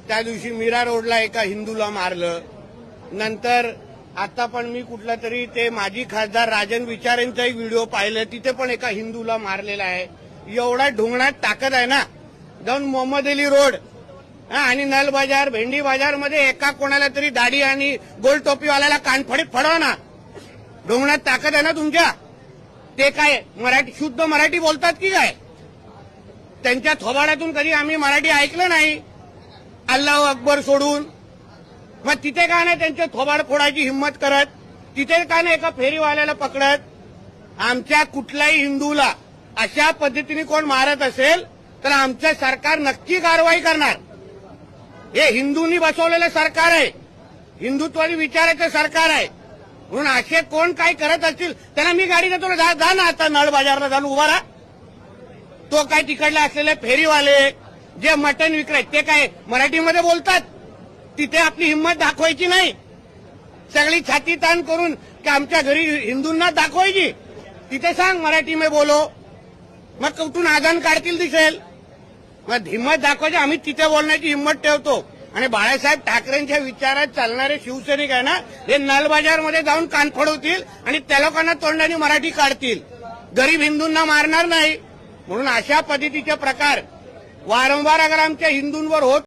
त्या दिवशी मीरा रोडला एका हिंदूला मारलं. नंतर आता पण मी कुठला तरी ते माजी खासदार राजन विचारेंचा एक व्हिडिओ पाहिलं, तिथे पण एका हिंदूला मारलेला आहे. एवढा ढुंगणात ताकद आहे ना, जाऊन मोहम्मद अली रोड आणि नल बाजार, भेंडी बाजार मध्ये एका कोणाला तरी दाढी आणि गोल टोपीवाल्याला कानफडीत फडवा ना. ढुंगणात ताकद आहे ना तुमच्या. ते काय मराठी, शुद्ध मराठी बोलतात की काय? त्यांच्या थोबाडातून कधी आम्ही मराठी ऐकलं नाही, अल्लाहू अकबर सोडून. मग तिथे का नाही त्यांचे थोबाड फोडायची हिंमत करत? तिथे का नाही एका फेरीवाल्याला पकडत? आमच्या कुठल्याही हिंदूला अशा पद्धतीने कोण मारत असेल तर आमचं सरकार नक्की कारवाई करणार. हे हिंदूंनी बसवलेलं सरकार आहे, हिंदुत्वादी विचाराचं सरकार आहे. म्हणून असे कोण काय करत असतील त्यांना मी गाडी देतो, जा ना आता नळ बाजारला जाऊन उभा राहा. तो काय तिकडले असलेले फेरीवाले जे मटण विक्रेत ते काय मराठीमध्ये बोलतात? तिथे आपली हिंमत दाखवायची नाही, सगळी छाती ताण करून की आमच्या घरी हिंदूंना दाखवायची. तिथे सांग मराठी में बोलो, मग कुठून आदान काढतील दिसेल. मग हिंमत दाखवायची, आम्ही तिथे बोलण्याची हिंमत ठेवतो. आणि बाळासाहेब ठाकरेंच्या विचारात चालणारे शिवसैनिक आहे ना, हे नलबाजारमध्ये जाऊन कान फोडवतील आणि त्या लोकांना तोंडाने मराठी काढतील, गरीब हिंदूंना मारणार नाही. म्हणून अशा पद्धतीचे प्रकार वारंवार अगर आमच्या हिंदूंवर होत